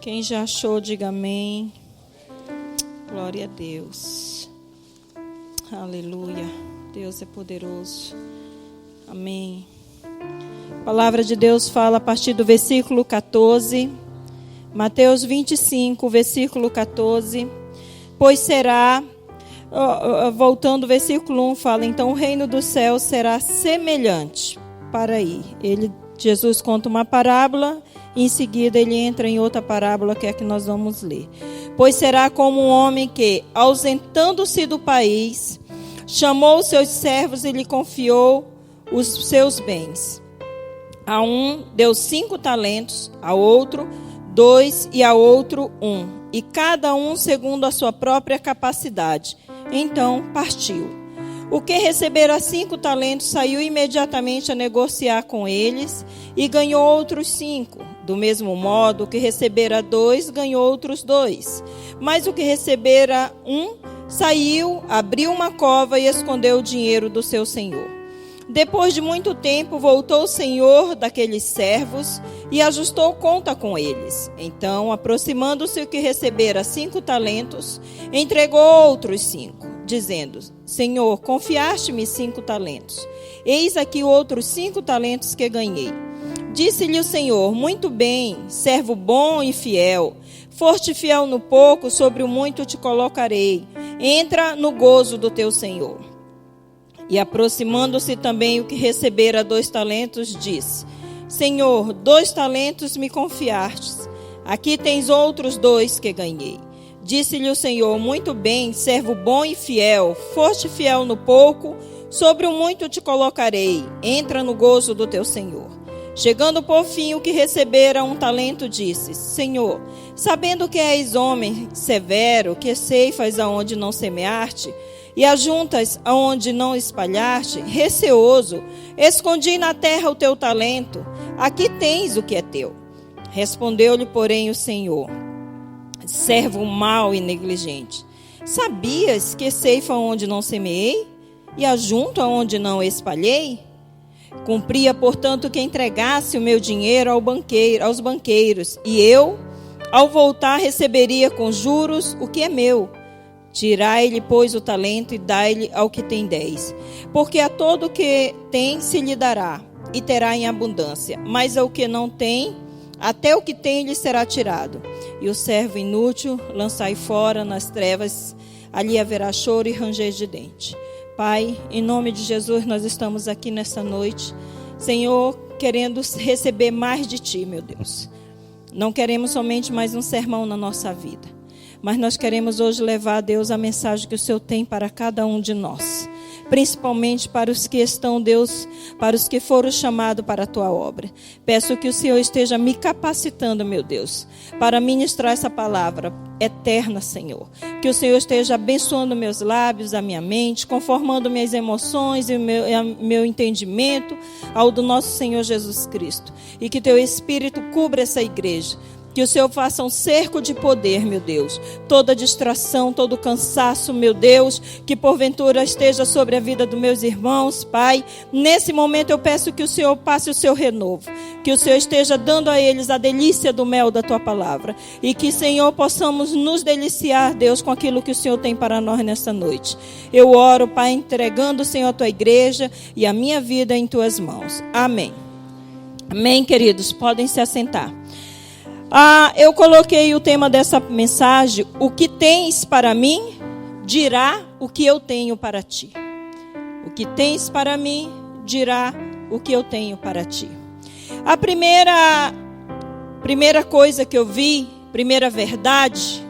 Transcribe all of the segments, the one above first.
Quem já achou, diga amém. Glória a Deus. Aleluia. Deus é poderoso. Amém. A palavra de Deus fala a partir do versículo 14. Mateus 25, versículo 14. Pois será, voltando ao versículo 1, fala, então o reino dos céus será semelhante. Para aí. Jesus conta uma parábola, e em seguida ele entra em outra parábola, que é a que nós vamos ler. Pois será como um homem que, ausentando-se do país, chamou os seus servos e lhe confiou os seus bens. A um deu 5 talentos, a outro 2 e a outro 1, e cada um segundo a sua própria capacidade. Então partiu. O que recebera 5 talentos saiu imediatamente a negociar com eles e ganhou outros 5. Do mesmo modo, o que recebera 2 ganhou outros 2. Mas o que recebera 1 saiu, abriu uma cova e escondeu o dinheiro do seu senhor. Depois de muito tempo, voltou o senhor daqueles servos e ajustou conta com eles. Então, aproximando-se o que recebera 5 talentos, entregou outros 5, dizendo, Senhor, confiaste-me 5 talentos. Eis aqui outros 5 talentos que ganhei. Disse-lhe o Senhor, muito bem, servo bom e fiel. Foste fiel no pouco, sobre o muito te colocarei. Entra no gozo do teu Senhor. E aproximando-se também o que recebera 2 talentos, disse, Senhor, 2 talentos me confiastes. Aqui tens outros 2 que ganhei. Disse-lhe o Senhor, muito bem, servo bom e fiel. Foste fiel no pouco, sobre o muito te colocarei. Entra no gozo do teu Senhor. Chegando por fim o que recebera 1 talento, disse, Senhor, sabendo que és homem severo, que ceifas aonde não semeaste, e ajuntas aonde não espalhaste, receoso, escondi na terra o teu talento, aqui tens o que é teu. Respondeu-lhe, porém, o Senhor, servo mau e negligente, sabias que ceifa onde não semeei, e ajunto aonde não espalhei? Cumpria, portanto, que entregasse o meu dinheiro aos banqueiros, e eu, ao voltar, receberia com juros o que é meu. Tirai-lhe, pois, o talento e dai-lhe ao que tem 10. Porque a todo que tem se lhe dará, e terá em abundância. Mas ao que não tem, até o que tem lhe será tirado. E o servo inútil lançai fora nas trevas, ali haverá choro e ranger de dente. Pai, em nome de Jesus, nós estamos aqui nessa noite, Senhor, querendo receber mais de Ti, meu Deus. Não queremos somente mais um sermão na nossa vida, mas nós queremos hoje levar a Deus a mensagem que o Senhor tem para cada um de nós. Principalmente para os que estão, Deus, para os que foram chamados para a Tua obra. Peço que o Senhor esteja me capacitando, meu Deus, para ministrar essa palavra eterna, Senhor. Que o Senhor esteja abençoando meus lábios, a minha mente, conformando minhas emoções e meu entendimento ao do nosso Senhor Jesus Cristo. E que Teu Espírito cubra essa igreja. Que o Senhor faça um cerco de poder, meu Deus. Toda distração, todo cansaço, meu Deus, que porventura esteja sobre a vida dos meus irmãos, Pai. Nesse momento eu peço que o Senhor passe o seu renovo. Que o Senhor esteja dando a eles a delícia do mel da Tua palavra. E que, Senhor, possamos nos deliciar, Deus, com aquilo que o Senhor tem para nós nessa noite. Eu oro, Pai, entregando, Senhor, a Tua igreja e a minha vida em Tuas mãos. Amém. Amém, queridos. Podem se assentar. Eu coloquei o tema dessa mensagem, o que tens para mim, dirá o que eu tenho para ti. O que tens para mim, dirá o que eu tenho para ti. A primeira coisa que eu vi, primeira verdade,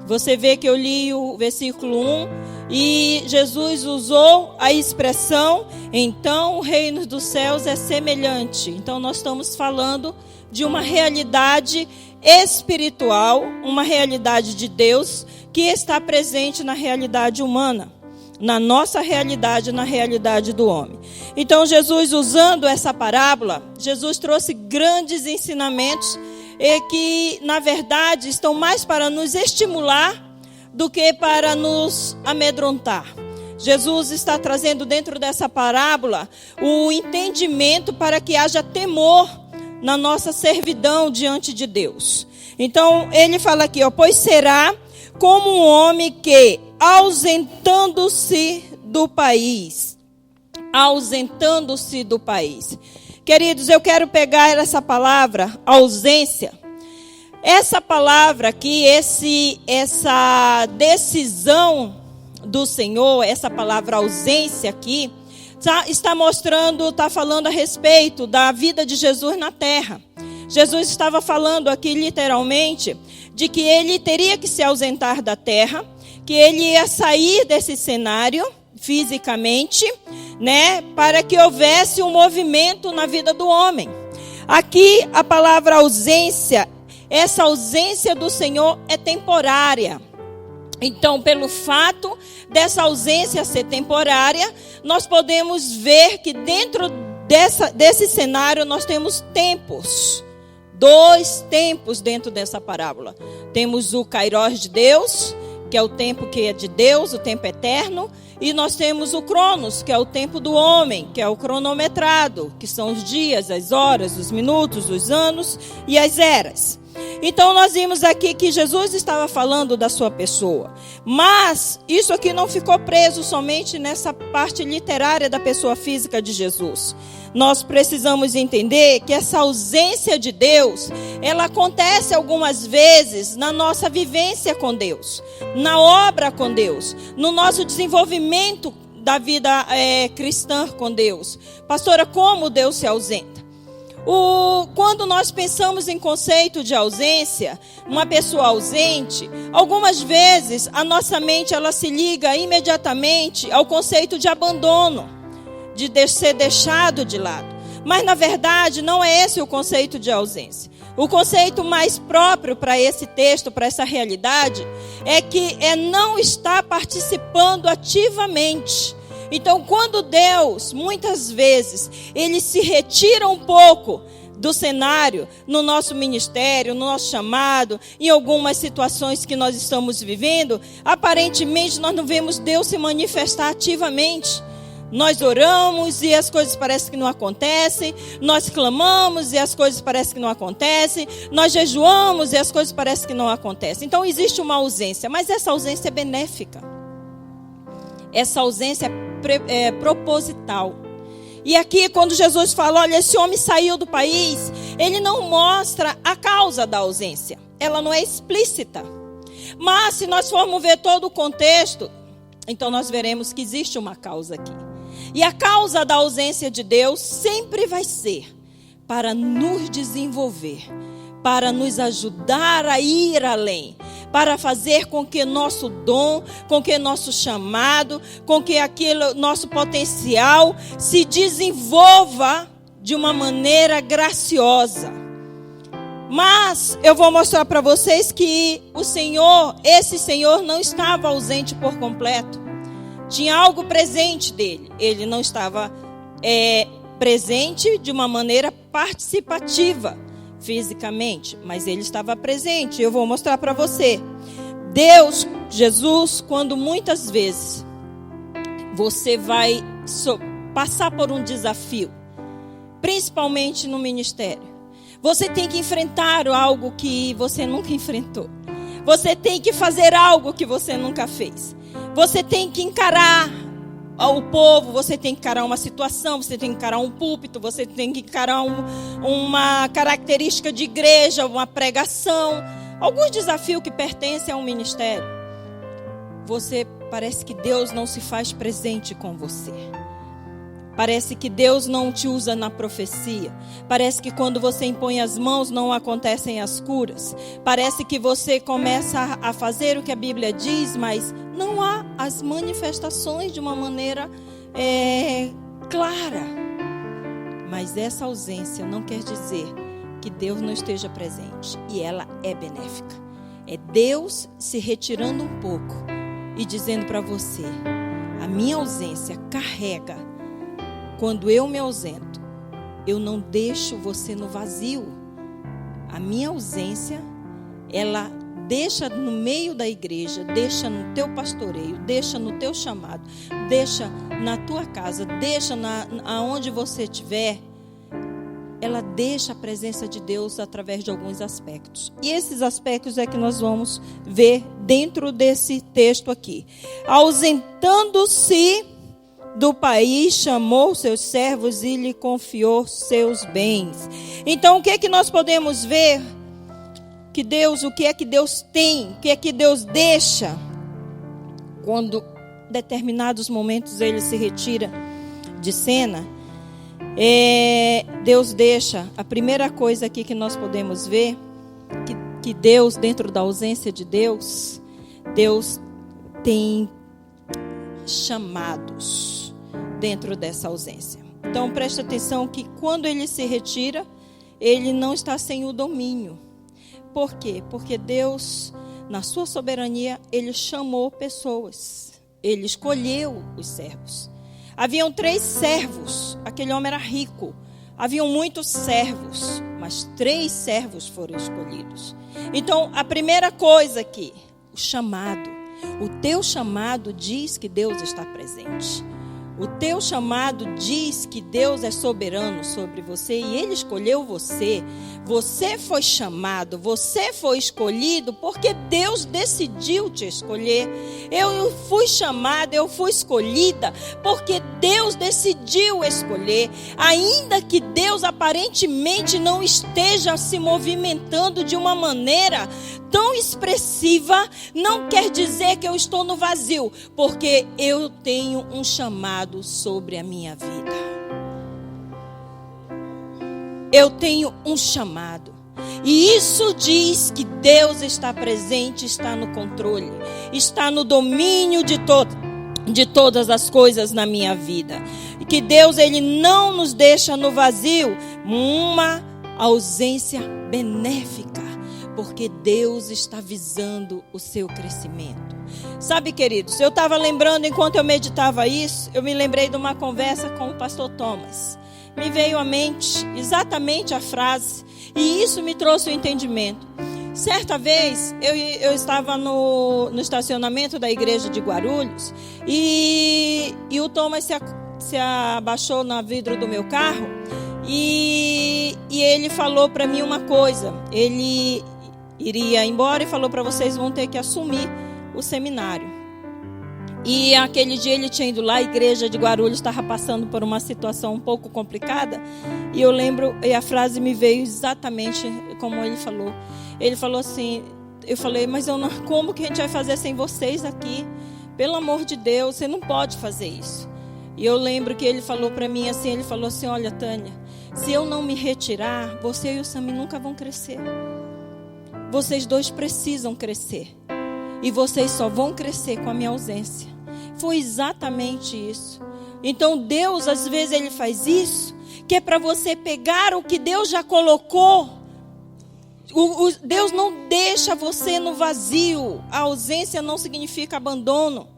você vê que eu li o versículo 1 e Jesus usou a expressão, então o reino dos céus é semelhante. Então nós estamos falando de uma realidade espiritual, uma realidade de Deus que está presente na realidade humana, na nossa realidade, na realidade do homem. Então Jesus, usando essa parábola, Jesus trouxe grandes ensinamentos e que, na verdade, estão mais para nos estimular do que para nos amedrontar. Jesus está trazendo dentro dessa parábola o entendimento para que haja temor na nossa servidão diante de Deus. Então, ele fala aqui, pois será como um homem que, ausentando-se do país. Queridos, eu quero pegar essa palavra, ausência. Essa palavra aqui, essa decisão do Senhor, essa palavra ausência aqui, está mostrando, está falando a respeito da vida de Jesus na terra. Jesus estava falando aqui literalmente de que ele teria que se ausentar da terra, que ele ia sair desse cenário fisicamente, né, para que houvesse um movimento na vida do homem. Aqui a palavra ausência, essa ausência do Senhor é temporária. Então, pelo fato dessa ausência ser temporária, nós podemos ver que dentro desse cenário nós temos tempos. 2 tempos dentro dessa parábola. Temos o Kairos de Deus, que é o tempo que é de Deus, o tempo eterno. E nós temos o Cronos, que é o tempo do homem, que é o cronometrado, que são os dias, as horas, os minutos, os anos e as eras. Então nós vimos aqui que Jesus estava falando da sua pessoa. Mas isso aqui não ficou preso somente nessa parte literária da pessoa física de Jesus. Nós precisamos entender que essa ausência de Deus, ela acontece algumas vezes na nossa vivência com Deus, na obra com Deus, no nosso desenvolvimento da vida cristã com Deus. Pastora, como Deus se ausenta? Quando nós pensamos em conceito de ausência, uma pessoa ausente, algumas vezes a nossa mente ela se liga imediatamente ao conceito de abandono, de ser deixado de lado. Mas na verdade não é esse o conceito de ausência. O conceito mais próprio para esse texto, para essa realidade, é que não estar participando ativamente. Então, quando Deus, muitas vezes, ele se retira um pouco do cenário, no nosso ministério, no nosso chamado, em algumas situações que nós estamos vivendo, aparentemente nós não vemos Deus se manifestar ativamente. Nós oramos e as coisas parecem que não acontecem, nós clamamos e as coisas parecem que não acontecem, nós jejuamos e as coisas parecem que não acontecem. Então, existe uma ausência, mas essa ausência é benéfica. Essa ausência é proposital. E aqui, quando Jesus fala, olha, esse homem saiu do país, ele não mostra a causa da ausência. Ela não é explícita. Mas, se nós formos ver todo o contexto, então nós veremos que existe uma causa aqui. E a causa da ausência de Deus sempre vai ser para nos desenvolver, para nos ajudar a ir além, para fazer com que nosso dom, com que nosso chamado, com que aquele nosso potencial se desenvolva de uma maneira graciosa. Mas eu vou mostrar para vocês que esse Senhor não estava ausente por completo. Tinha algo presente dele. Ele não estava presente de uma maneira participativa fisicamente, mas ele estava presente. Eu vou mostrar para você. Deus, Jesus, quando muitas vezes você vai passar por um desafio, principalmente no ministério, você tem que enfrentar algo que você nunca enfrentou. Você tem que fazer algo que você nunca fez. Você tem que encarar o povo, você tem que encarar uma situação, você tem que encarar um púlpito, você tem que encarar uma característica de igreja, uma pregação, alguns desafios que pertencem a um ministério. Parece que Deus não se faz presente com você. Parece que Deus não te usa na profecia. Parece que quando você impõe as mãos não acontecem as curas. Parece que você começa a fazer o que a Bíblia diz, mas não há as manifestações de uma maneira clara. Mas essa ausência não quer dizer que Deus não esteja presente. E ela é benéfica. É Deus se retirando um pouco e dizendo para você: a minha ausência carrega. Quando eu me ausento, eu não deixo você no vazio. A minha ausência, ela deixa no meio da igreja, deixa no teu pastoreio, deixa no teu chamado, deixa na tua casa, deixa aonde você estiver. ela deixa a presença de Deus através de alguns aspectos. E esses aspectos é que nós vamos ver dentro desse texto aqui. Ausentando-se do país, chamou seus servos e lhe confiou seus bens. Então, o que é que nós podemos ver? Que Deus, o que é que Deus tem? O que é que Deus deixa? Quando em determinados momentos ele se retira de cena, Deus deixa. A primeira coisa aqui que nós podemos ver, que Deus, dentro da ausência de Deus, Deus tem chamados dentro dessa ausência. Então preste atenção que quando ele se retira, ele não está sem o domínio. Por quê? Porque Deus, na sua soberania, ele chamou pessoas. Ele escolheu os servos. Haviam 3 servos. Aquele homem era rico. Haviam muitos servos, mas 3 servos foram escolhidos. Então, a primeira coisa aqui, o chamado. O teu chamado diz que Deus está presente. O teu chamado diz que Deus é soberano sobre você e Ele escolheu você. Você foi chamado, você foi escolhido porque Deus decidiu te escolher. Eu fui chamada, eu fui escolhida porque Deus decidiu escolher. Ainda que Deus aparentemente não esteja se movimentando de uma maneira tão expressiva, não quer dizer que eu estou no vazio, porque eu tenho um chamado sobre a minha vida. Eu tenho um chamado. E isso diz que Deus está presente, está no controle, está no domínio de todas as coisas na minha vida. E que Deus, Ele não nos deixa no vazio, uma ausência benéfica. Porque Deus está visando o seu crescimento. Sabe, queridos, eu estava lembrando, enquanto eu meditava isso, eu me lembrei de uma conversa com o pastor Thomas. Me veio à mente exatamente a frase, e isso me trouxe o entendimento. Certa vez, eu estava no estacionamento da igreja de Guarulhos, e o Thomas se abaixou no vidro do meu carro, e ele falou para mim uma coisa. Ele iria embora e falou para vocês vão ter que assumir o seminário. E aquele dia ele tinha ido lá, a igreja de Guarulhos estava passando por uma situação um pouco complicada. E eu lembro, e a frase me veio exatamente como ele falou. Ele falou assim, eu falei, mas como que a gente vai fazer sem vocês aqui? Pelo amor de Deus, você não pode fazer isso. E eu lembro que ele falou para mim assim, ele falou assim, olha Tânia, se eu não me retirar, você e o Sami nunca vão crescer. Vocês dois precisam crescer. E vocês só vão crescer com a minha ausência. Foi exatamente isso. Então Deus, às vezes, Ele faz isso, que é para você pegar o que Deus já colocou. Deus não deixa você no vazio. A ausência não significa abandono.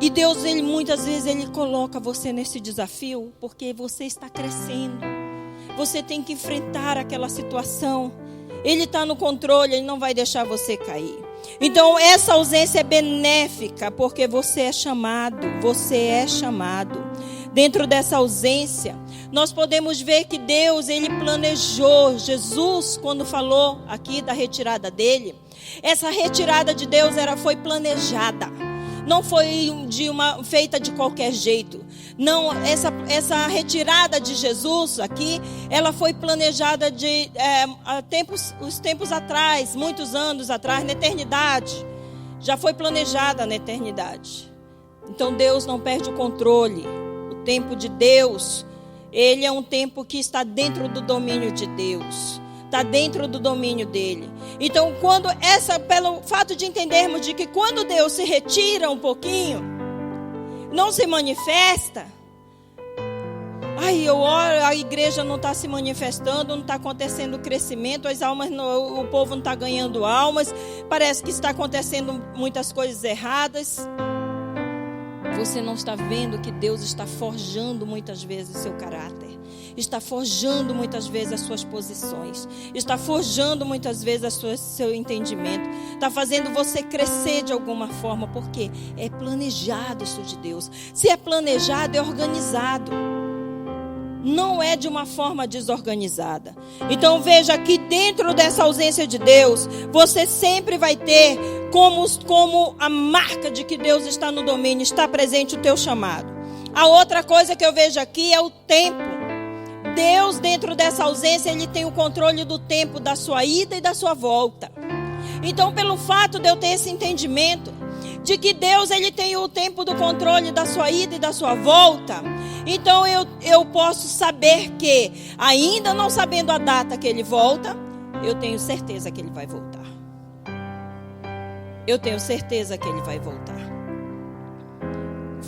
E Deus, Ele muitas vezes, Ele coloca você nesse desafio, porque você está crescendo. Você tem que enfrentar aquela situação. Ele está no controle, Ele não vai deixar você cair. Então essa ausência é benéfica, porque você é chamado. Dentro dessa ausência, nós podemos ver que Deus, Ele planejou. Jesus, quando falou aqui da retirada dele, essa retirada de Deus foi planejada. Não foi feita de qualquer jeito. Não, essa retirada de Jesus aqui, ela foi planejada os tempos atrás, muitos anos atrás, na eternidade. Já foi planejada na eternidade. Então Deus não perde o controle. O tempo de Deus, ele é um tempo que está dentro do domínio de Deus. Está dentro do domínio dele. Então, pelo fato de entendermos de que quando Deus se retira um pouquinho, não se manifesta. Eu oro, a igreja não está se manifestando, não está acontecendo crescimento, o povo não está ganhando almas, parece que está acontecendo muitas coisas erradas. Você não está vendo que Deus está forjando muitas vezes o seu caráter. Está forjando muitas vezes as suas posições. Está forjando muitas vezes seu entendimento. Está fazendo você crescer de alguma forma. Porque é planejado isso de Deus. Se é planejado, é organizado. não é de uma forma desorganizada. Então veja que dentro dessa ausência de Deus, você sempre vai ter como a marca de que Deus está no domínio, está presente o teu chamado. A outra coisa que eu vejo aqui é o tempo. Deus, dentro dessa ausência, Ele tem o controle do tempo da sua ida e da sua volta. Então, pelo fato de eu ter esse entendimento de que Deus, Ele tem o tempo do controle da sua ida e da sua volta, então eu posso saber que, ainda não sabendo a data que Ele volta, eu tenho certeza que Ele vai voltar. Eu tenho certeza que Ele vai voltar.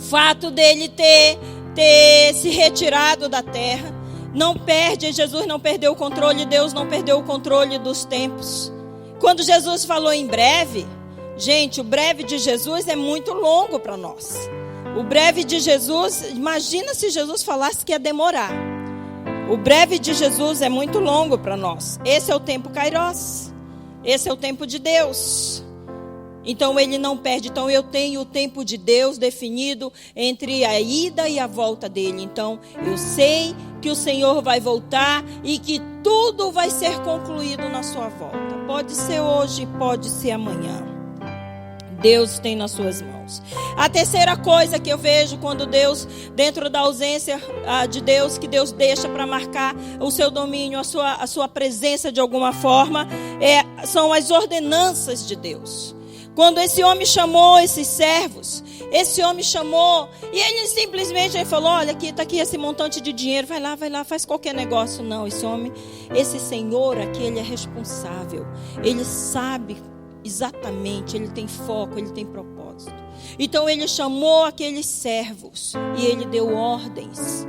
Fato dele ter se retirado da terra, não perde, Jesus não perdeu o controle, Deus não perdeu o controle dos tempos. Quando Jesus falou em breve, gente, o breve de Jesus é muito longo para nós. O breve de Jesus, imagina se Jesus falasse que ia demorar. O breve de Jesus é muito longo para nós. Esse é o tempo Kairos. Esse é o tempo de Deus. Então Ele não perde. Então eu tenho o tempo de Deus definido entre a ida e a volta dele. Então eu sei que o Senhor vai voltar e que tudo vai ser concluído na sua volta. Pode ser hoje, pode ser amanhã. Deus tem nas suas mãos. A terceira coisa que eu vejo quando Deus, dentro da ausência de Deus, que Deus deixa para marcar o seu domínio, a sua presença de alguma forma, são as ordenanças de Deus. Quando esse homem chamou esses servos, esse homem chamou, e ele simplesmente falou, olha, está aqui esse montante de dinheiro, vai lá, faz qualquer negócio. Não, esse senhor aqui, ele é responsável, ele sabe exatamente, ele tem foco, ele tem propósito. Então ele chamou aqueles servos e ele deu ordens.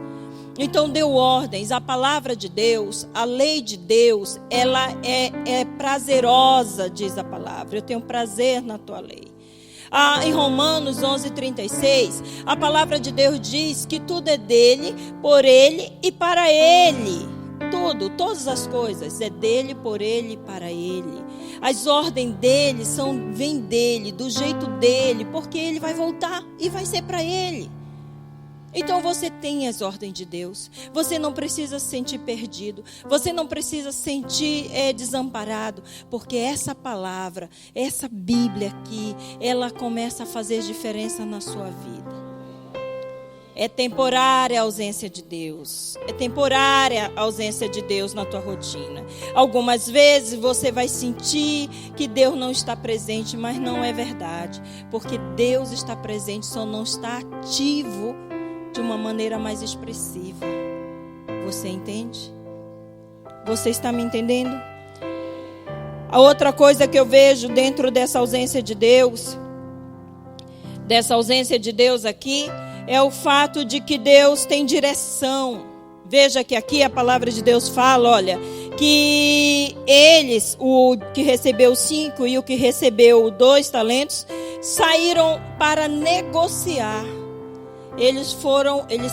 Então deu ordens. A palavra de Deus, a lei de Deus, ela é prazerosa, diz a palavra. Eu tenho prazer na tua lei. Em Romanos 11:36, a palavra de Deus diz que tudo é dele, por ele e para ele. Tudo, todas as coisas é dele, por ele e para ele. As ordens dele vêm dele, do jeito dele, porque ele vai voltar e vai ser para ele. Então você tem as ordens de Deus. Você não precisa se sentir perdido. Você não precisa se sentir desamparado. Porque essa palavra, essa Bíblia aqui, ela começa a fazer diferença na sua vida. É temporária a ausência de Deus. É temporária a ausência de Deus na tua rotina. Algumas vezes você vai sentir que Deus não está presente, mas não é verdade. Porque Deus está presente, só não está ativo de uma maneira mais expressiva. Você entende? Você está me entendendo? A outra coisa que eu vejo dentro dessa ausência de Deus aqui, é o fato de que Deus tem direção. Veja que aqui a palavra de Deus fala, olha, que eles, o que recebeu 5 e o que recebeu 2 talentos, saíram para negociar. Eles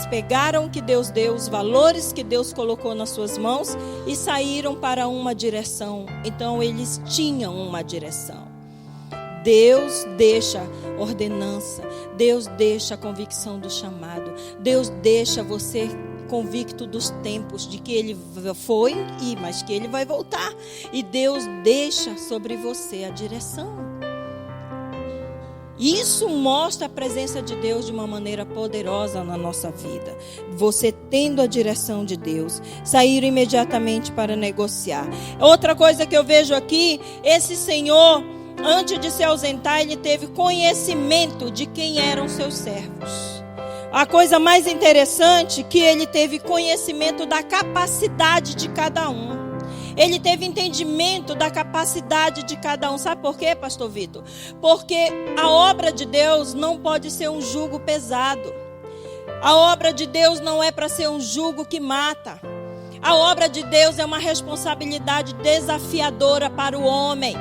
pegaram o que Deus deu, os valores que Deus colocou nas suas mãos e saíram para uma direção. Então eles tinham uma direção. Deus deixa ordenança, Deus deixa a convicção do chamado, Deus deixa você convicto dos tempos, de que Ele foi, mas que Ele vai voltar. E Deus deixa sobre você a direção. Isso mostra a presença de Deus de uma maneira poderosa na nossa vida. Você tendo a direção de Deus, saíram imediatamente para negociar. Outra coisa que eu vejo aqui, esse Senhor, antes de se ausentar, ele teve conhecimento de quem eram seus servos. A coisa mais interessante é que ele teve conhecimento da capacidade de cada um. Ele teve entendimento da capacidade de cada um. Sabe por quê, pastor Vitor? Porque a obra de Deus não pode ser um jugo pesado. A obra de Deus não é para ser um jugo que mata. A obra de Deus é uma responsabilidade desafiadora para o homem.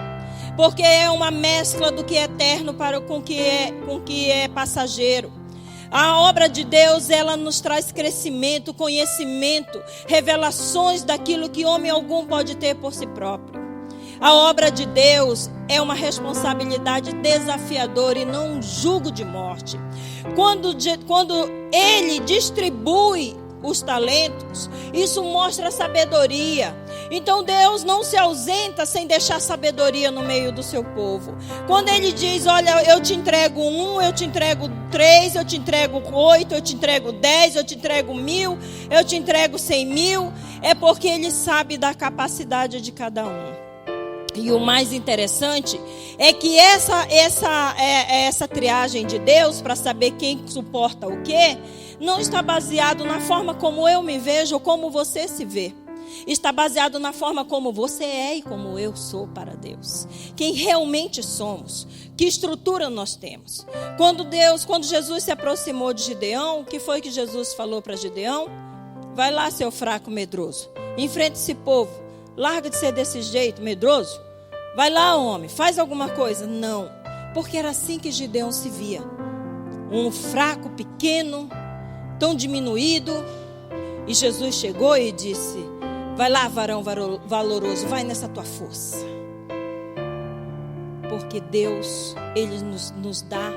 Porque é uma mescla do que é eterno com o que é passageiro. A obra de Deus, ela nos traz crescimento, conhecimento, revelações daquilo que homem algum pode ter por si próprio. A obra de Deus é uma responsabilidade desafiadora e não um jugo de morte. Quando Ele distribui os talentos, isso mostra sabedoria. Então Deus não se ausenta sem deixar sabedoria no meio do seu povo. Quando Ele diz, olha, eu te entrego 1, eu te entrego 3, eu te entrego 8, eu te entrego 10, eu te entrego 1000, eu te entrego 100.000, é porque Ele sabe da capacidade de cada um. E o mais interessante é que essa triagem de Deus para saber quem suporta o quê, não está baseado na forma como eu me vejo ou como você se vê. Está baseado na forma como você é e como eu sou para Deus. Quem realmente somos, que estrutura nós temos. Quando Jesus se aproximou de Gideão, o que foi que Jesus falou para Gideão? Vai lá, seu fraco medroso, enfrente esse povo, larga de ser desse jeito, medroso. Vai lá, homem, faz alguma coisa. Não, porque era assim que Gideão se via. Um fraco, pequeno, tão diminuído. E Jesus chegou e disse, vai lá, varão valoroso, vai nessa tua força. Porque Deus, Ele nos dá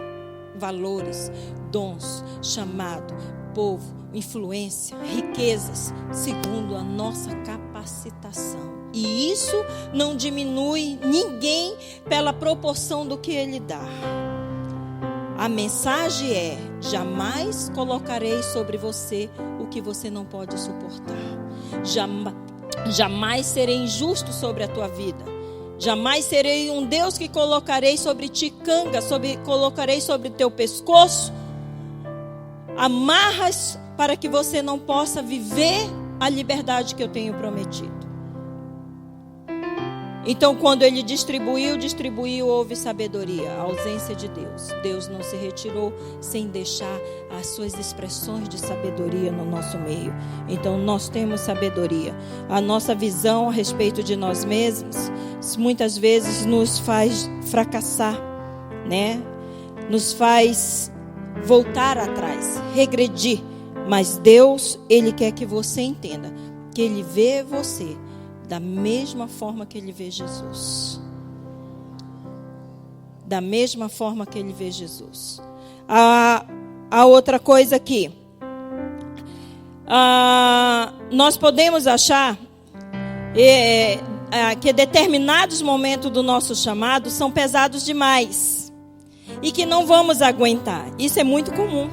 valores, dons, chamado, povo, influência, riquezas, segundo a nossa capacitação. E isso não diminui ninguém pela proporção do que Ele dá. A mensagem é, jamais colocarei sobre você o que você não pode suportar. Jamais serei injusto sobre a tua vida. Jamais serei um Deus que colocarei sobre ti canga, colocarei sobre teu pescoço amarras para que você não possa viver a liberdade que eu tenho prometido. Então, quando Ele distribuiu, houve sabedoria, a ausência de Deus. Deus não se retirou sem deixar as suas expressões de sabedoria no nosso meio. Então, nós temos sabedoria. A nossa visão a respeito de nós mesmos, muitas vezes nos faz fracassar, né? Nos faz voltar atrás, regredir. Mas Deus, Ele quer que você entenda que Ele vê você da mesma forma que Ele vê Jesus. Da mesma forma que Ele vê Jesus. A outra coisa aqui. Nós podemos achar que determinados momentos do nosso chamado são pesados demais. E que não vamos aguentar. Isso é muito comum.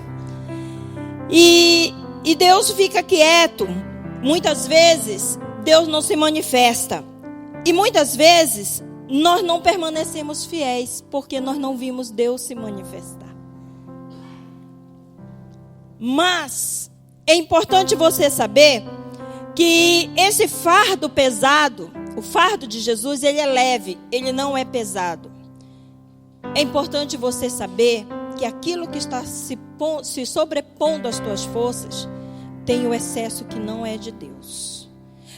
E Deus fica quieto. Muitas vezes Deus não se manifesta. E muitas vezes nós não permanecemos fiéis porque nós não vimos Deus se manifestar. Mas é importante você saber que esse fardo pesado, o fardo de Jesus, ele é leve, ele não é pesado. É importante você saber que aquilo que está se sobrepondo às tuas forças tem o excesso que não é de Deus.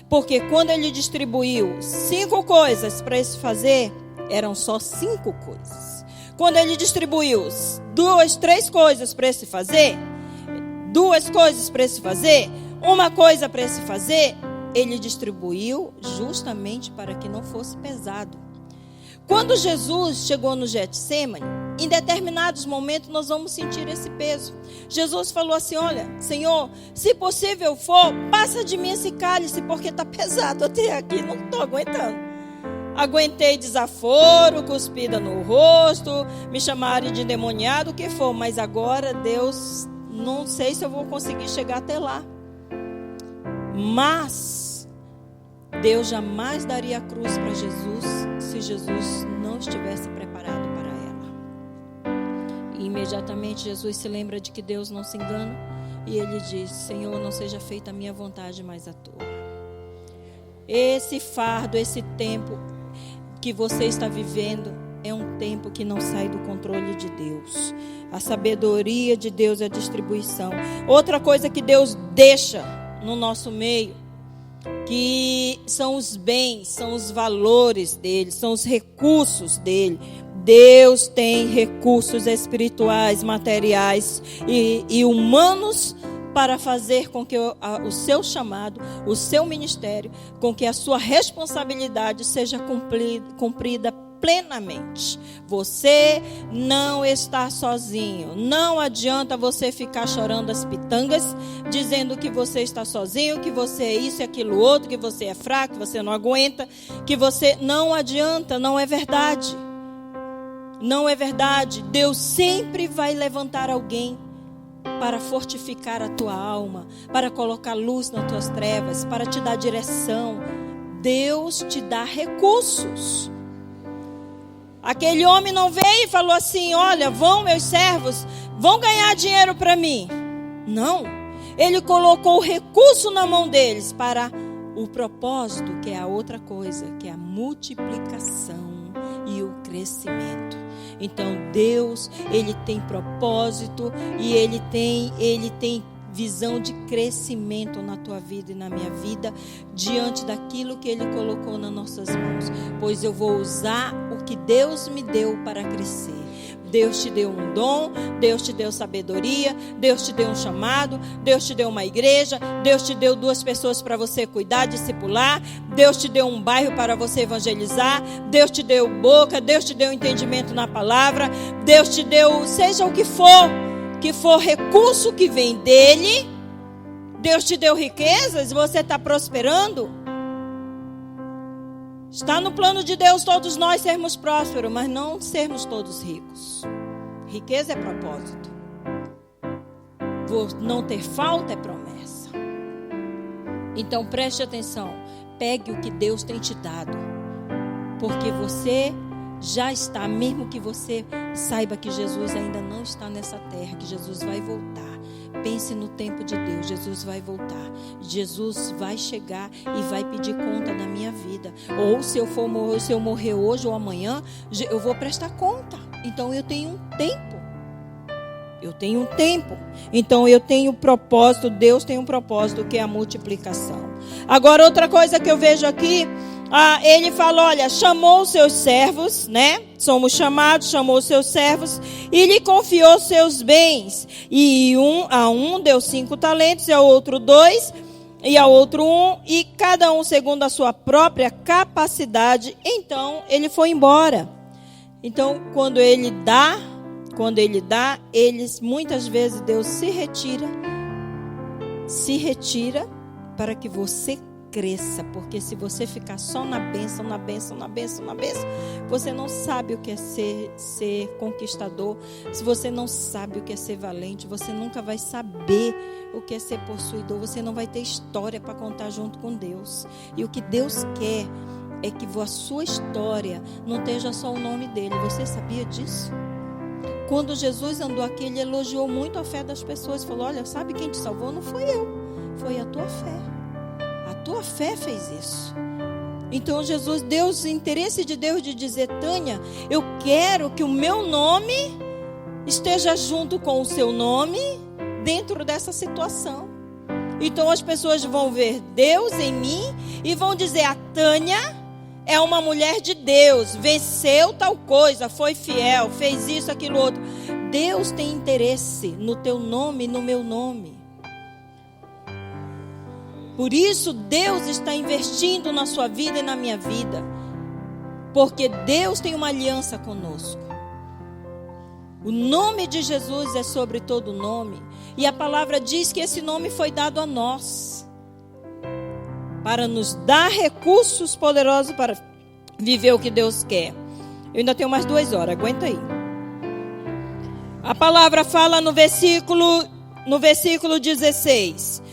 Porque quando Ele distribuiu 5 coisas para se fazer, eram só 5 coisas. Quando Ele distribuiu 2, 3 coisas para se fazer, 2 coisas para se fazer, 1 coisa para se fazer, Ele distribuiu justamente para que não fosse pesado. Quando Jesus chegou no Getsêmani, em determinados momentos nós vamos sentir esse peso. Jesus falou assim, olha, Senhor, se possível for, passa de mim esse cálice, porque está pesado até aqui, não estou aguentando. Aguentei desaforo, cuspida no rosto, me chamaram de endemoniado, o que for, mas agora, Deus, não sei se eu vou conseguir chegar até lá. Mas Deus jamais daria a cruz para Jesus se Jesus não estivesse preparado para ela. E imediatamente Jesus se lembra de que Deus não se engana e Ele diz, Senhor, não seja feita a minha vontade, mas a tua. Esse fardo, esse tempo que você está vivendo é um tempo que não sai do controle de Deus. A sabedoria de Deus é a distribuição. Outra coisa que Deus deixa no nosso meio, que são os bens, são os valores dele, são os recursos dele. Deus tem recursos espirituais, materiais e humanos para fazer com que o seu chamado, o seu ministério, com que a sua responsabilidade seja cumprida plenamente. Você não está sozinho. Não adianta você ficar chorando as pitangas, dizendo que você está sozinho, que você é isso e aquilo outro, que você é fraco, que você não aguenta, que você... Não adianta, não é verdade. Não é verdade. Deus sempre vai levantar alguém para fortificar a tua alma, para colocar luz nas tuas trevas, para te dar direção. Deus te dá recursos. Aquele homem não veio e falou assim: olha, vão meus servos, vão ganhar dinheiro para mim. Não, ele colocou o recurso na mão deles para o propósito, que é a outra coisa, que é a multiplicação e o crescimento. Então Deus, Ele tem propósito e Ele tem visão de crescimento na tua vida e na minha vida, diante daquilo que Ele colocou nas nossas mãos. Pois eu vou usar o que Deus me deu para crescer. Deus te deu um dom, Deus te deu sabedoria, Deus te deu um chamado, Deus te deu uma igreja, Deus te deu 2 pessoas para você cuidar, discipular, Deus te deu um bairro para você evangelizar, Deus te deu boca, Deus te deu entendimento na palavra, Deus te deu, seja o que for recurso que vem dele. Deus te deu riquezas, você está prosperando. Está no plano de Deus todos nós sermos prósperos, mas não sermos todos ricos. Riqueza é propósito. Não ter falta é promessa. Então preste atenção. Pegue o que Deus tem te dado. Porque você já está, mesmo que você saiba que Jesus ainda não está nessa terra, que Jesus vai voltar. Pense no tempo de Deus, Jesus vai voltar. Jesus vai chegar e vai pedir conta da minha vida. Ou se eu morrer hoje ou amanhã, eu vou prestar conta. Então eu tenho um tempo. Então eu tenho propósito, Deus tem um propósito que é a multiplicação. Agora outra coisa que eu vejo aqui, ele fala, olha, chamou os seus servos, né? Somos chamados, chamou os seus servos e lhe confiou seus bens. E a um deu 5 talentos, e ao outro 2, e ao outro 1, e cada um segundo a sua própria capacidade. Então ele foi embora. Então quando ele dá, muitas vezes Deus se retira para que você cresça, porque se você ficar só na bênção, você não sabe o que é ser conquistador. Se você não sabe o que é ser valente, você nunca vai saber o que é ser possuidor. Você não vai ter história para contar junto com Deus. E o que Deus quer é que a sua história não esteja só o nome dele. Você sabia disso? Quando Jesus andou aqui, ele elogiou muito a fé das pessoas. Falou, olha, sabe quem te salvou? Não foi eu, foi a tua fé. A tua fé fez isso. Então Deus, o interesse de Deus de dizer, Tânia, eu quero que o meu nome esteja junto com o seu nome dentro dessa situação. Então as pessoas vão ver Deus em mim e vão dizer, a Tânia é uma mulher de Deus, venceu tal coisa, foi fiel, fez isso, aquilo, outro. Deus tem interesse no teu nome e no meu nome. Por isso Deus está investindo na sua vida e na minha vida. Porque Deus tem uma aliança conosco. O nome de Jesus é sobre todo nome. E a palavra diz que esse nome foi dado a nós, para nos dar recursos poderosos para viver o que Deus quer. Eu ainda tenho mais 2 horas, aguenta aí. A palavra fala no versículo 16.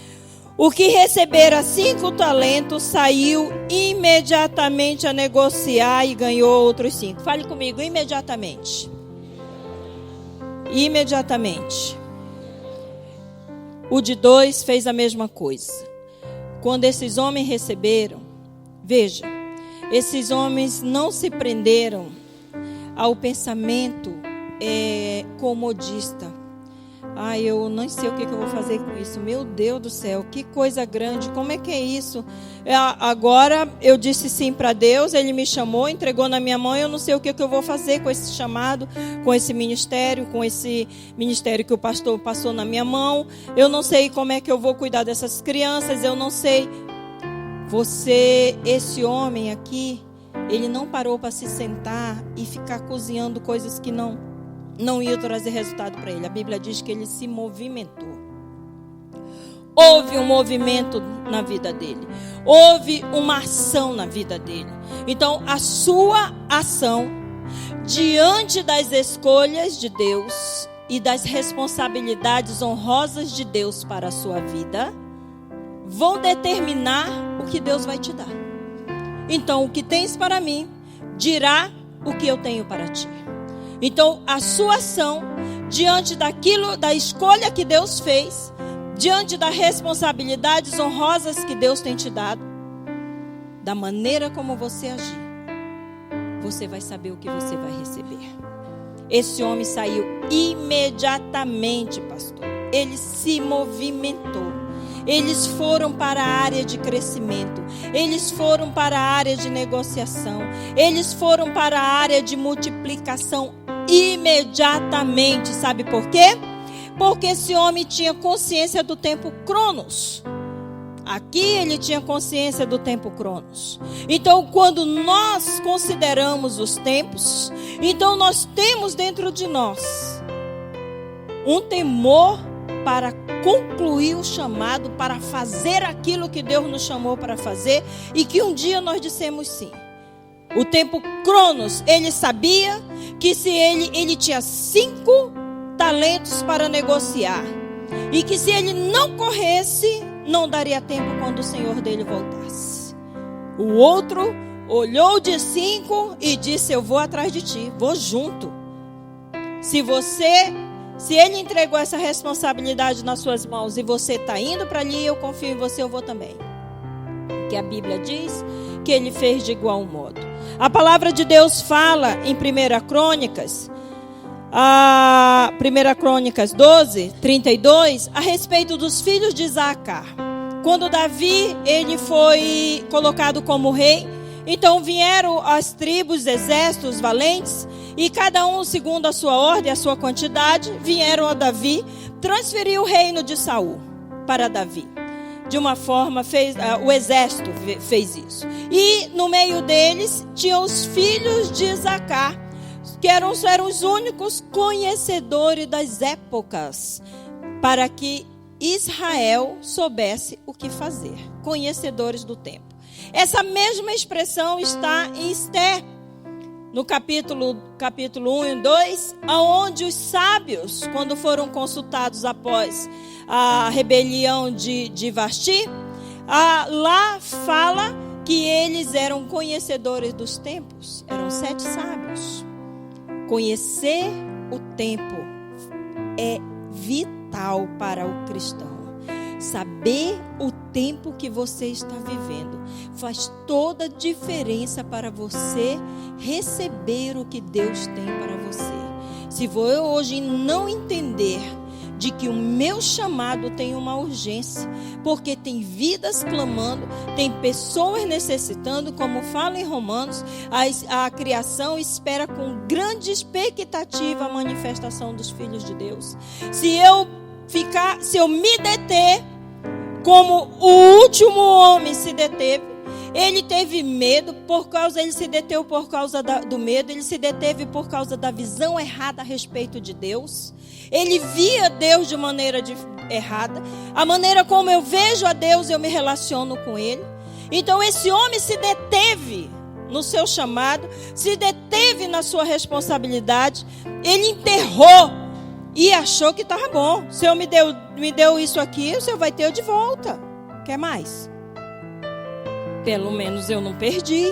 O que recebera 5 talentos saiu imediatamente a negociar e ganhou outros 5. Fale comigo, imediatamente. Imediatamente. O de 2 fez a mesma coisa. Quando esses homens receberam, veja, esses homens não se prenderam ao pensamento comodista. Eu não sei o que eu vou fazer com isso. Meu Deus do céu, que coisa grande. Como é que é isso? Agora eu disse sim para Deus. Ele me chamou, entregou na minha mão. Eu não sei o que eu vou fazer com esse chamado, com esse ministério que o pastor passou na minha mão. Eu não sei como é que eu vou cuidar dessas crianças. Eu não sei. Esse homem aqui, Ele não parou para se sentar e ficar cozinhando coisas que não iam trazer resultado para ele. A Bíblia diz que ele se movimentou. Houve um movimento na vida dele. Houve uma ação na vida dele. Então, a sua ação diante das escolhas de Deus e das responsabilidades honrosas de Deus para a sua vida vão determinar o que Deus vai te dar. Então, o que tens para mim dirá o que eu tenho para ti. Então, a sua ação diante daquilo, da escolha que Deus fez, diante das responsabilidades honrosas que Deus tem te dado, da maneira como você agir, você vai saber o que você vai receber. Esse homem saiu imediatamente, pastor. Ele se movimentou. Eles foram para a área de crescimento. Eles foram para a área de negociação. Eles foram para a área de multiplicação imediatamente. Sabe por quê? Porque esse homem tinha consciência do tempo Cronos. Aqui ele tinha consciência do tempo Cronos. Então, quando nós consideramos os tempos, então nós temos dentro de nós um temor para concluir o chamado, para fazer aquilo que Deus nos chamou para fazer, e que um dia nós dissemos sim. O tempo Cronos, ele sabia que se ele tinha 5 talentos para negociar, e que se ele não corresse, não daria tempo quando o Senhor dele voltasse. O outro olhou de 5 e disse: eu vou atrás de ti, vou junto. Se ele entregou essa responsabilidade nas suas mãos e você está indo para ali, eu confio em você, eu vou também. Que a Bíblia diz que ele fez de igual modo. A palavra de Deus fala em 1 Crônicas, 1 Crônicas 12, 32, a respeito dos filhos de Isacar. Quando Davi ele foi colocado como rei, então vieram as tribos, exércitos valentes, e cada um segundo a sua ordem, a sua quantidade, vieram a Davi, transferiu o reino de Saul para Davi. De uma forma, o exército fez isso. E no meio deles tinham os filhos de Isacar, que eram os únicos conhecedores das épocas, para que Israel soubesse o que fazer. Conhecedores do tempo. Essa mesma expressão está em Esther, no capítulo 1 e 2, onde os sábios, quando foram consultados após a rebelião de Vasti, lá fala que eles eram conhecedores dos tempos. Eram 7 sábios. Conhecer o tempo é vital para o cristão. Saber o tempo que você está vivendo faz toda a diferença para você receber o que Deus tem para você. Se eu hoje não entender de que o meu chamado tem uma urgência, porque tem vidas clamando, tem pessoas necessitando, como fala em Romanos, a criação espera com grande expectativa a manifestação dos filhos de Deus. Se eu me deter, como o último homem se deteve, ele teve medo, ele se deteve por causa do medo, ele se deteve por causa da visão errada a respeito de Deus. Ele via Deus de maneira errada. A maneira como eu vejo a Deus, eu me relaciono com Ele. Então esse homem se deteve no seu chamado, se deteve na sua responsabilidade. Ele enterrou e achou que estava bom. O Senhor me deu isso aqui, o Senhor vai ter de volta. Quer mais? Pelo menos eu não perdi.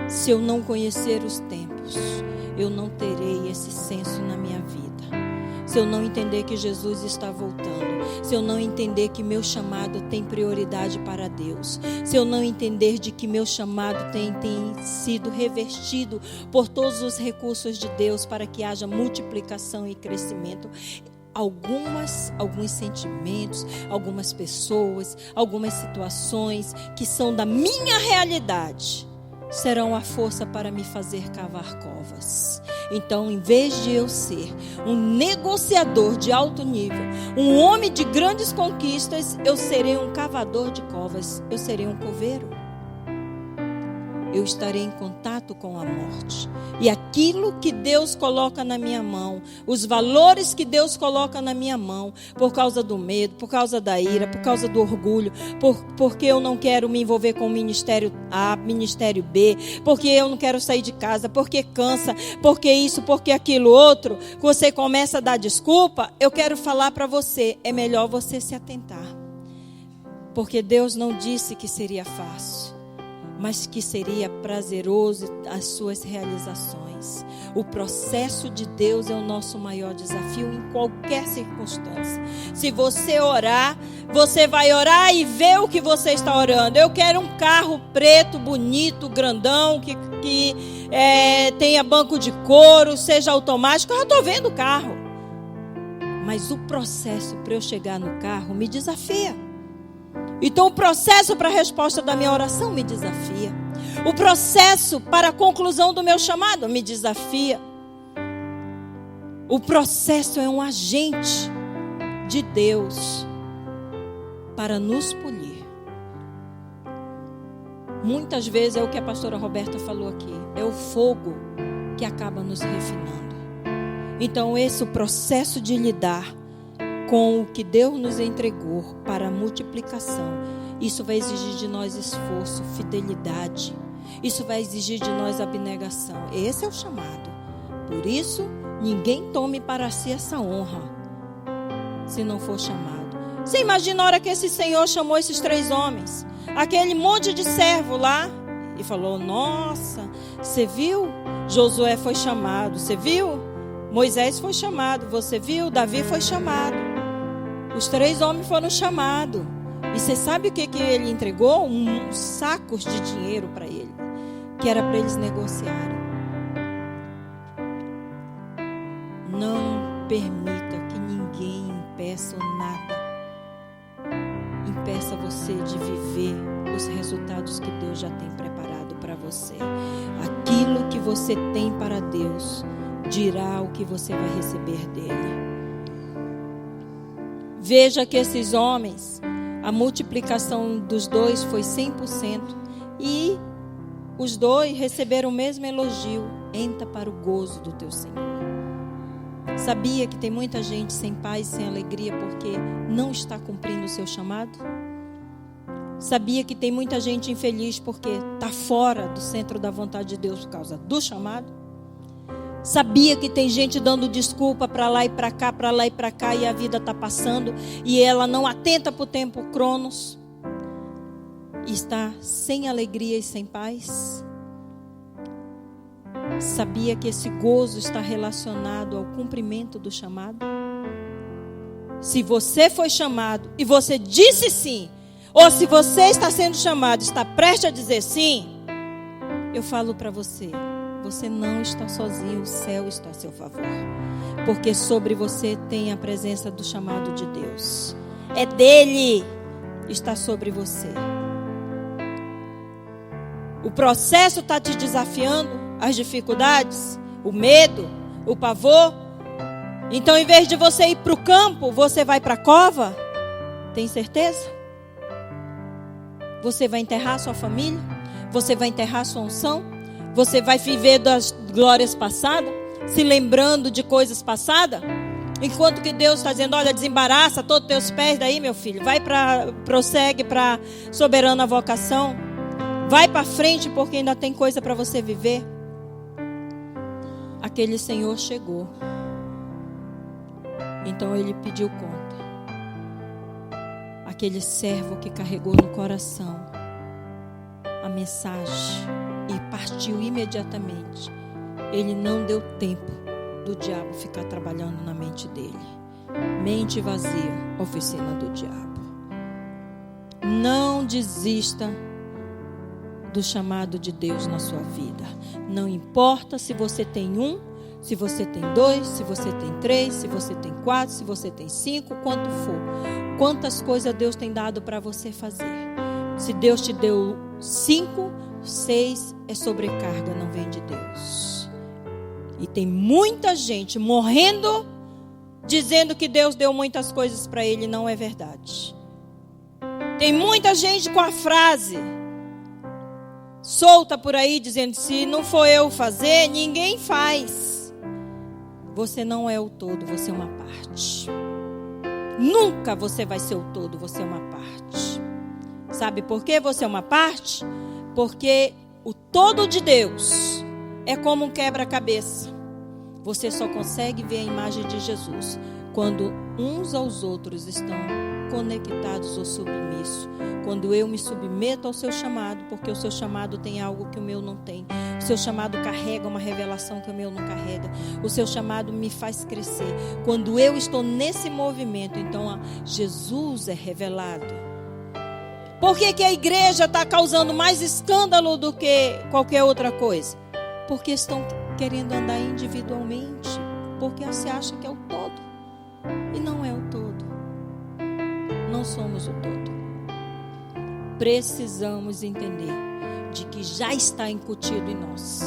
Se eu não conhecer os tempos, eu não terei esse senso na minha vida. Se eu não entender que Jesus está voltando, se eu não entender que meu chamado tem prioridade para Deus, se eu não entender de que meu chamado tem sido revestido por todos os recursos de Deus para que haja multiplicação e crescimento, alguns sentimentos, algumas pessoas, algumas situações que são da minha realidade serão a força para me fazer cavar covas. Então, em vez de eu ser um negociador de alto nível, um homem de grandes conquistas, eu serei um cavador de covas, eu serei um coveiro. eu estarei em contato com a morte. E aquilo que Deus coloca na minha mão, os valores que Deus coloca na minha mão, por causa do medo, por causa da ira, por causa do orgulho, porque eu não quero me envolver com o ministério A, ministério B, porque eu não quero sair de casa, porque cansa, porque isso, porque aquilo outro, você começa a dar desculpa, eu quero falar para você, é melhor você se atentar. Porque Deus não disse que seria fácil, mas que seria prazeroso as suas realizações. O processo de Deus é o nosso maior desafio em qualquer circunstância. Se você orar, você vai orar e ver o que você está orando. Eu quero um carro preto, bonito, grandão, que tenha banco de couro, seja automático. Eu estou vendo o carro. Mas o processo para eu chegar no carro me desafia. Então o processo para a resposta da minha oração me desafia. O processo para a conclusão do meu chamado me desafia. O processo é um agente de Deus para nos polir. Muitas vezes é o que a pastora Roberta falou aqui. É o fogo que acaba nos refinando. Então esse é o processo de lidar com o que Deus nos entregou para a multiplicação. Isso vai exigir de nós esforço, fidelidade. Isso vai exigir de nós abnegação. Esse é o chamado. Por isso, ninguém tome para si essa honra, se não for chamado. Você imagina a hora que esse Senhor chamou esses 3 homens, aquele monte de servo lá, e falou: nossa, você viu? Josué foi chamado, você viu? Moisés foi chamado, você viu? Davi foi chamado. Os 3 homens foram chamados. E você sabe o que ele entregou? Uns sacos de dinheiro para ele, que era para eles negociarem. Não permita que ninguém impeça nada. Impeça você de viver os resultados que Deus já tem preparado para você. Aquilo que você tem para Deus dirá o que você vai receber dele. Veja que esses homens, a multiplicação dos 2 foi 100%. E os 2 receberam o mesmo elogio. Entra para o gozo do teu Senhor. Sabia que tem muita gente sem paz, sem alegria, porque não está cumprindo o seu chamado? Sabia que tem muita gente infeliz porque está fora do centro da vontade de Deus por causa do chamado? Sabia que tem gente dando desculpa para lá e para cá, para lá e para cá, e a vida está passando e ela não atenta para o tempo cronos e está sem alegria e sem paz? Sabia que esse gozo está relacionado ao cumprimento do chamado? Se você foi chamado e você disse sim, ou se você está sendo chamado, está prestes a dizer sim, eu falo para você, você não está sozinho, o céu está a seu favor. Porque sobre você tem a presença do chamado de Deus. É dele, está sobre você. O processo está te desafiando, as dificuldades, o medo, o pavor. Então, em vez de você ir para o campo, você vai para a cova? Tem certeza? Você vai enterrar sua família? Você vai enterrar sua unção? Você vai viver das glórias passadas, se lembrando de coisas passadas? Enquanto que Deus está dizendo: olha, desembaraça todos os teus pés daí, meu filho. Prossegue para soberana vocação. Vai para frente, porque ainda tem coisa para você viver. Aquele Senhor chegou. Então ele pediu conta. Aquele servo que carregou no coração a mensagem e partiu imediatamente. Ele não deu tempo do diabo ficar trabalhando na mente dele. Mente vazia, oficina do diabo. Não desista do chamado de Deus na sua vida. Não importa se você tem 1, se você tem 2, se você tem 3, se você tem 4, se você tem 5, quanto for. Quantas coisas Deus tem dado para você fazer. Se Deus te deu 5, 6 é sobrecarga, não vem de Deus. E tem muita gente morrendo, dizendo que Deus deu muitas coisas para ele, não é verdade. Tem muita gente com a frase: solta por aí dizendo: se não for eu fazer, ninguém faz. Você não é o todo, você é uma parte. Nunca você vai ser o todo, você é uma parte. Sabe por que você é uma parte? Porque o todo de Deus é como um quebra-cabeça. Você só consegue ver a imagem de Jesus quando uns aos outros estão conectados ou submissos. Quando eu me submeto ao seu chamado, porque o seu chamado tem algo que o meu não tem. O seu chamado carrega uma revelação que o meu não carrega. O seu chamado me faz crescer. Quando eu estou nesse movimento, então Jesus é revelado. Por que a igreja está causando mais escândalo do que qualquer outra coisa? Porque estão querendo andar individualmente. Porque você acha que é o todo. E não é o todo. Não somos o todo. Precisamos entender de que já está incutido em nós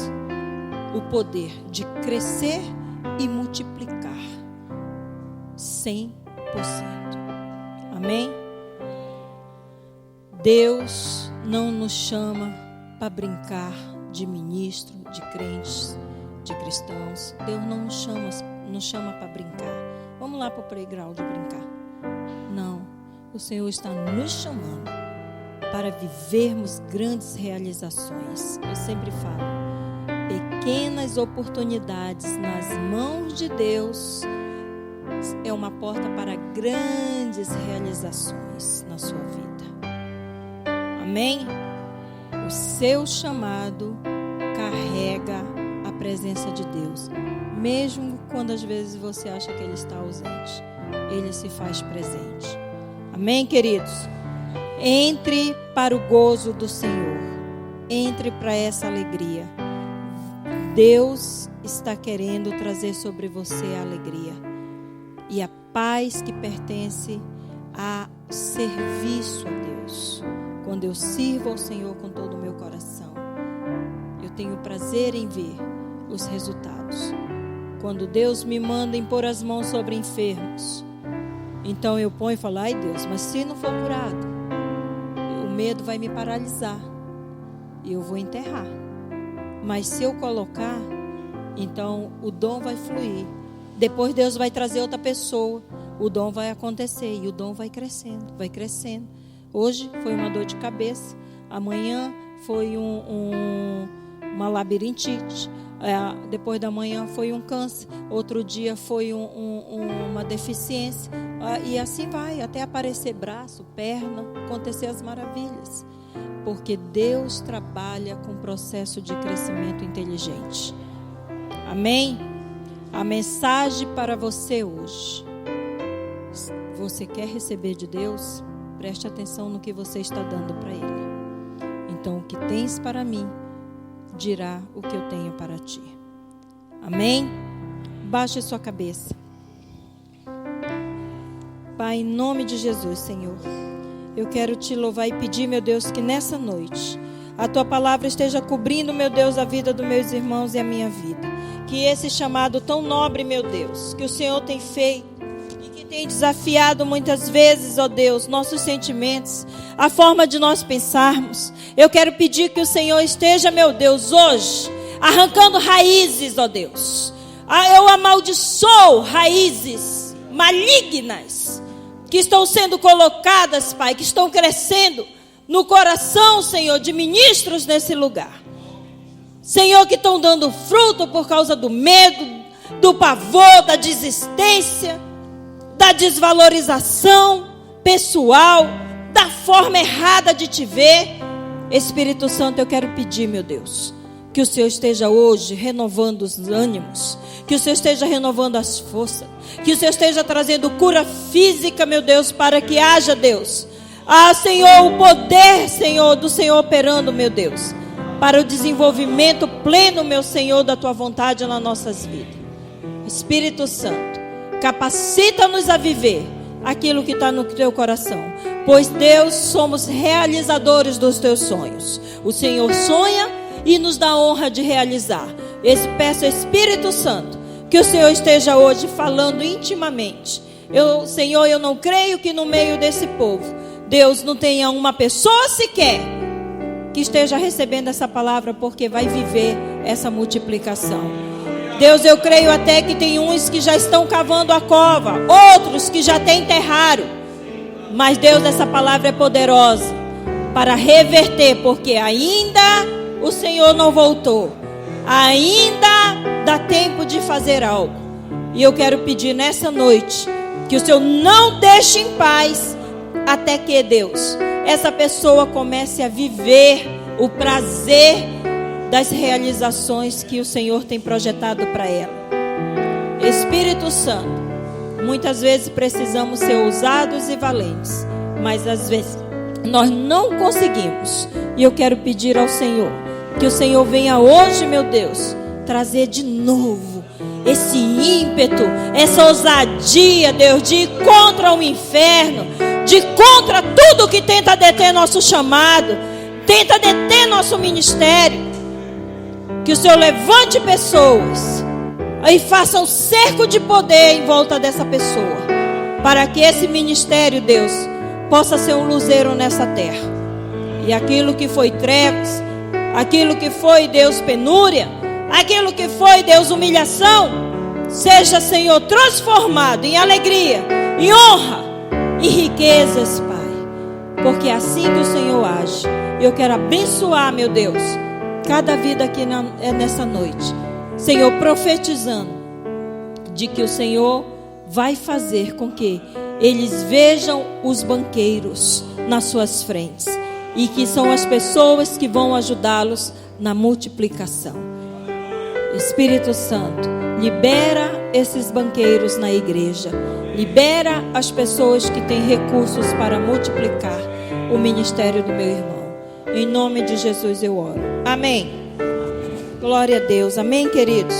o poder de crescer e multiplicar 100%. Amém? Deus não nos chama para brincar de ministro, de crentes, de cristãos. Deus não nos chama para brincar. Vamos lá para o playground brincar. Não, o Senhor está nos chamando para vivermos grandes realizações. Eu sempre falo, pequenas oportunidades nas mãos de Deus é uma porta para grandes realizações na sua vida. Amém? O seu chamado carrega a presença de Deus. Mesmo quando às vezes você acha que Ele está ausente, Ele se faz presente. Amém, queridos? Entre para o gozo do Senhor. Entre para essa alegria. Deus está querendo trazer sobre você a alegria. E a paz que pertence ao serviço a Deus. Quando eu sirvo ao Senhor com todo o meu coração, eu tenho prazer em ver os resultados. Quando Deus me manda impor as mãos sobre enfermos, então eu ponho e falo: ai Deus, mas se não for curado, o medo vai me paralisar e eu vou enterrar. Mas se eu colocar, então o dom vai fluir. Depois Deus vai trazer outra pessoa, o dom vai acontecer e o dom vai crescendo, vai crescendo. Hoje foi uma dor de cabeça, amanhã foi uma labirintite, depois da manhã foi um câncer, outro dia foi uma deficiência, e assim vai, até aparecer braço, perna, acontecer as maravilhas, porque Deus trabalha com processo de crescimento inteligente. Amém? A mensagem para você hoje: você quer receber de Deus? Preste atenção no que você está dando para Ele. Então, o que tens para mim dirá o que eu tenho para ti. Amém? Baixe sua cabeça. Pai, em nome de Jesus, Senhor, eu quero te louvar e pedir, meu Deus, que nessa noite a tua palavra esteja cobrindo, meu Deus, a vida dos meus irmãos e a minha vida. Que esse chamado tão nobre, meu Deus, que o Senhor tem feito, tem desafiado muitas vezes, ó Deus, nossos sentimentos, a forma de nós pensarmos. Eu quero pedir que o Senhor esteja, meu Deus, hoje, arrancando raízes, ó Deus. Eu amaldiçoo raízes malignas que estão sendo colocadas, Pai, que estão crescendo no coração, Senhor, de ministros nesse lugar. Senhor, que estão dando fruto por causa do medo, do pavor, da desistência, da desvalorização pessoal, da forma errada de te ver. Espírito Santo, eu quero pedir, meu Deus, que o Senhor esteja hoje renovando os ânimos, que o Senhor esteja renovando as forças, que o Senhor esteja trazendo cura física, meu Deus, para que haja, Deus, Senhor, o poder, Senhor, do Senhor operando, meu Deus, para o desenvolvimento pleno, meu Senhor, da tua vontade nas nossas vidas. Espírito Santo, capacita-nos a viver aquilo que está no teu coração, pois Deus, somos realizadores dos teus sonhos. O Senhor sonha e nos dá a honra de realizar. Peço, Espírito Santo, que o Senhor esteja hoje falando intimamente. Senhor, eu não creio que no meio desse povo, Deus, não tenha uma pessoa sequer que esteja recebendo essa palavra, porque vai viver essa multiplicação. Deus, eu creio até que tem uns que já estão cavando a cova, outros que já até enterraram. Mas Deus, essa palavra é poderosa para reverter, porque ainda o Senhor não voltou. Ainda dá tempo de fazer algo. E eu quero pedir nessa noite que o Senhor não deixe em paz até que, Deus, essa pessoa comece a viver o prazer das realizações que o Senhor tem projetado para ela. Espírito Santo, muitas vezes precisamos ser ousados e valentes, mas às vezes nós não conseguimos. E eu quero pedir ao Senhor que o Senhor venha hoje, meu Deus, trazer de novo esse ímpeto, essa ousadia, Deus, de ir contra o inferno, de ir contra tudo que tenta deter nosso chamado, tenta deter nosso ministério. Que o Senhor levante pessoas e faça um cerco de poder em volta dessa pessoa, para que esse ministério, Deus, possa ser um luzeiro nessa terra. E aquilo que foi trevas, aquilo que foi, Deus, penúria, aquilo que foi, Deus, humilhação, seja, Senhor, transformado em alegria, em honra e riquezas, Pai. Porque é assim que o Senhor age. Eu quero abençoar, meu Deus, cada vida aqui nessa noite, Senhor, profetizando de que o Senhor vai fazer com que eles vejam os banqueiros nas suas frentes, e que são as pessoas que vão ajudá-los na multiplicação. Espírito Santo, libera esses banqueiros na igreja, libera as pessoas que têm recursos para multiplicar o ministério do meu irmão. Em nome de Jesus eu oro. Amém. Glória a Deus. Amém, queridos.